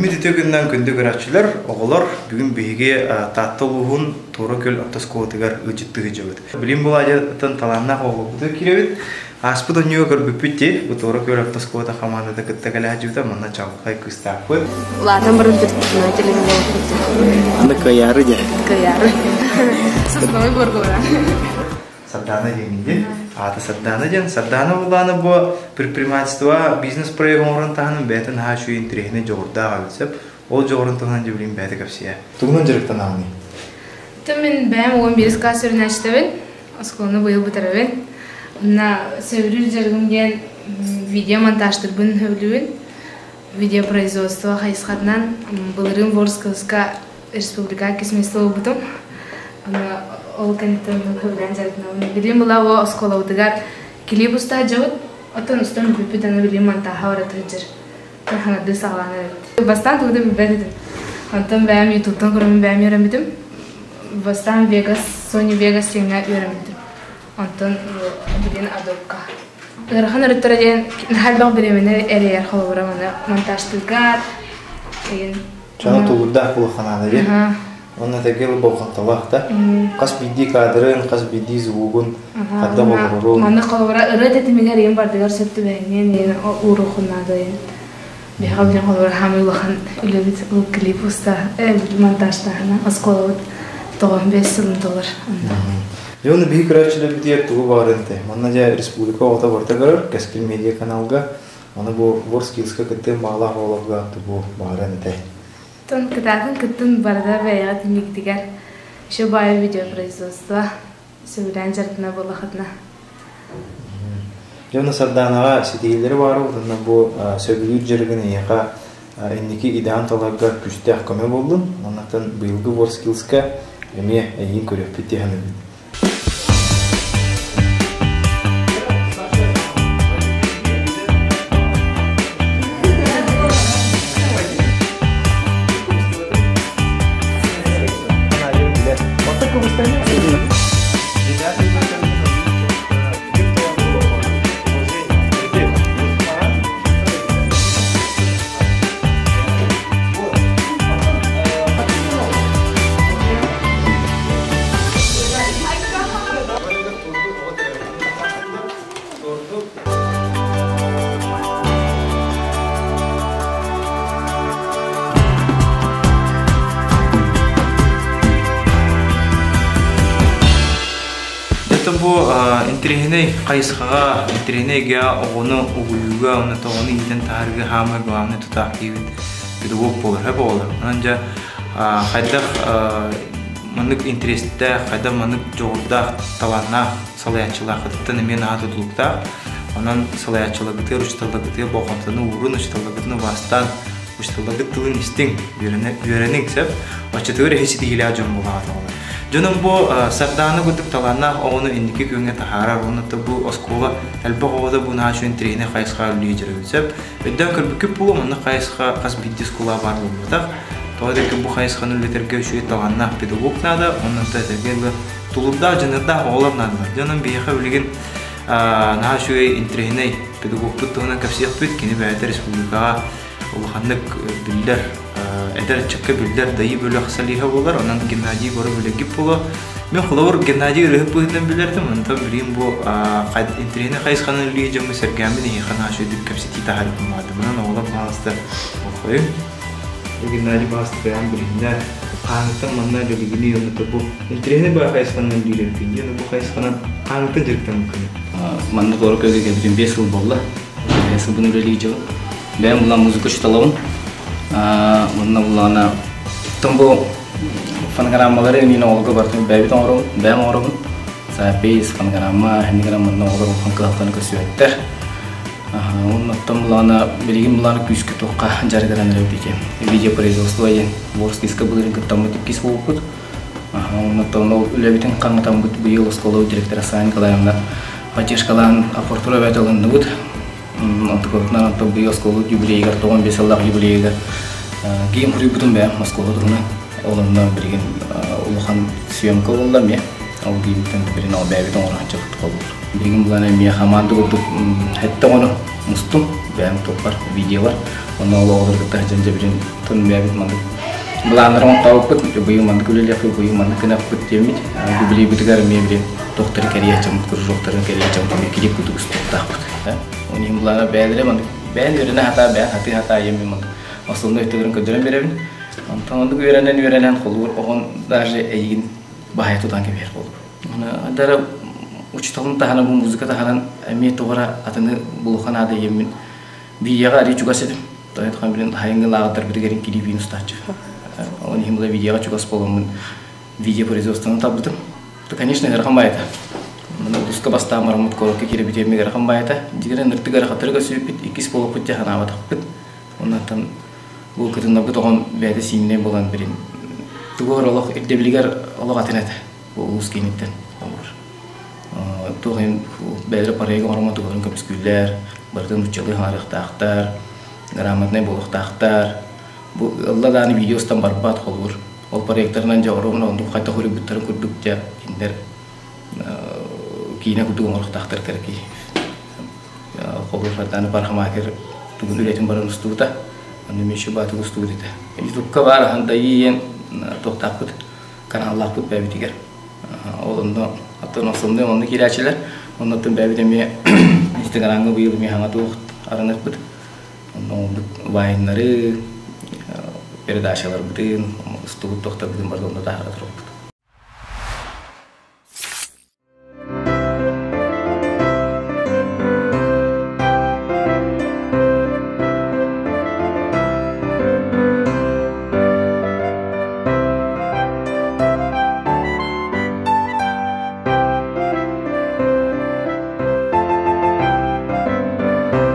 Ümit etөгünden kündü görəkçilər, oğular bugün beyge tattılığın Tora Köl Aptaskoğutıgar ıcıttığı cəvət. Bilim bulacaqdan talanna oğudu kirevit. Aspı da nüyo görüpütti, bu Tora Köl Aptaskoğuta xamanda da kıtta gələcüvdə, manna çabıqay kıstaqı. Ulardan bırın tuttuğuna televizyon okudum. Anda kıyarı gel. Kıyarı. Sısnoy borgora. Сардана деньги. А Сардана ден Сардана уланы бу предпринимательство бизнес проектын тахын бетин хашу интерехне жогорда алсап, ол жогорунтан жибилим бети капсия. Тугунан жырыктан алны. Мен бәм 11 класс өрнәштебен, школаны быйыл бетеребен. На сәүрүр жыргымген видео монтажтырбын хөблүбен. Видео производство хайсхатнан былырым Ворскалска республика кесместөө бутум. Ол кентен хөвлән жартына. Билим була о школа утыгар килип уста жабыт, отон устан бүпүтәне билим монта хавара тыжыр. Тахана дысаланы. Бастан тугды бедем. Антон бәм ютубтан көрөм бәм өремидим. Бастан Vegas, Sony Vegas сеңнә өремидим. Антон билин адокка. Гырхан рөттөрәдән хәлбәг биремене әрәр халыгыраманы монтажтылгар. Чана тугда булханада ди. Онна тегел болханталахта. Кас бидди кадрын, кас бидди звугун кадда болуру. Мана халыгыра ырәт этимегәр ем бардыгар сөттү бәйнен урухунада ен. Бехабын халыгыра хамылхан үлебит ул клип уста монтажтарына асколот $95. Жоны бик рәчле бит тугы барынты. Манна ja республика ота бартагар Каскил медиа каналга аны бу Ворскилска кеттен бала холовга тубу барынты. Тон кытатын кыттын барда бәйгә тимиктигәр. Шу бай видео производство сөйлән жартына булахатна. Жоны Сарданага сетейләре бар уларны бу сөйлүр жергене яка инники идан таларга күчтә көмө булды. Моннан быелгы Ворскилска эме эйин көрөп битәһәне. Бу интернет кайсыга интернетге огону угуюга аны тогону иден тарыгы хамы главный тутактив педагог болор хеп болор. Анжа хайдах мынык интересте хайда мынык жогорда таланна салаячылыктан мен атыдылыкта анан салаячылыгы рушталыгы боконтуну урун рушталыгын бастан рушталыгы тылын истин беренек сеп ачытыр хеси дигиле жон булат. Жонун бу Сарданы гудук таланна ону индики күнгө тахара онута бу оскола алба года бу нашу интерне кайсыга лидерүсеп өдөн көрбүкүп бу мына кайсыга кас биддис кула бар болмуда. Тоодеки бу кайсыганы лидерге шуй таланна педагог нада онута дегеле тулуда жөнөдө оолор нада. Жонун бияха билген нашу интерне педагогтук тона капсият бүт кини бәтер республикага улханнык билдер эдер чекке билдер дайы бөлө хасалиха болар, анан Геннадий гору бөлөгип боло. Мен холор Геннадий рыгып быйдан билердим, анда билим бу интерне кайсыганы лижемме сергамин хана шөйдүк капсити тахар булмады. Мына олар басты. Окой. Геннадий басты бәм билинде. Каңтын мына жөлүгүнү юнута бу. Интерне ба кайсыганы лижемме, бу кайсыганы каңтын жыртын мүмкүн. Мында Tora Köl'e geldim 5 yıl boldu. 5 yıl bunu religiyo. Ben bundan müzik çalıyorum. Bundan bulana tumbo fanagrammaları ni olgu bartım bebi torum bem orum sapis fanagramma henigramma no olgu fankatan kösüyetter. Bundan tumlana bilgim bulana küskü toqa jargaran revdike. Video производство yen Ворскийска булырын кыттамытып кис болупут. Bundan tumlo lebitin qantam gut bu yıl skolu direktör Sayın Kalayamda Патешкалан апортура беталын нут. Антыкотнан то bu yıl skolu юбилейгер 15 yıllık юбилейгер. Гейм хүрү бүтүн бе Москвада турна. Олондан бирген улухан съемка болдум я. audio'dan birin o bebek onu açıp kalır. Bugün bulan emiye hamandı olduk. Hatta onu mustum benim toplar video var. Onu olur kita janji birin tun bebek mandık. Bulan orang tahu put buyu mandık öyle yapıyor buyu mandık kena put yemiş. Bibli bitigar emiye birin doktor kariyer camut kurur doktorun kariyer camut kiri kutu ustuk takut. Onu bulan bedre mandık. Ben yürüne hata ben hata yemin mandık. Aslında ötelerin kadar berevin. Antamandık öğrenen kolur. Oğun darje eğin bahaya tutan gibi yer olur. Ona dara uçtalım tahanan bu müzik tahanan emniyet doğru atını bulukan ada yemin bir yaga ari juga sedim. Tahu itu kan bilang hayang lagar bir gerin kiri vinus tacu. Oni himla video juga sepuluh video производственный таблетом. То конечно грахам байта. Mana duska basta maramut korok kiri bitir mi gрахам байта. Jika nanti gara khatar sipit ikis puluh put jahan awat put. Ona tan bu ketun nabi tohon beda sinne bolan birin. Tuh Allah ekdebiligar Allah atenet. Bu uskinitan. Tuh yang beda parega orang matu orang kepiskuler. Berarti nucali hari taktar. Garamatnya boleh taktar. Bu Allah dani video stam barbat kolur. Ol proyektor nanja orang untuk kata huri butar kuduk ja kinder. Kina kuduk orang taktar kerki. Kolur fatana parham akhir. Tuh dulu dia cembaran stuta. Anu mishubat tuh stuta. Itu kabar handai yang tuh takut. Karena Allah put bayi tiga. Onda atau nasumde onda kira ciler. Onda tuh bayi demi Instagram gue biar mi hangat tuh arang put. Onda wain nari. Perda aşalar biten, stut doktor biten barzonda tahara trop.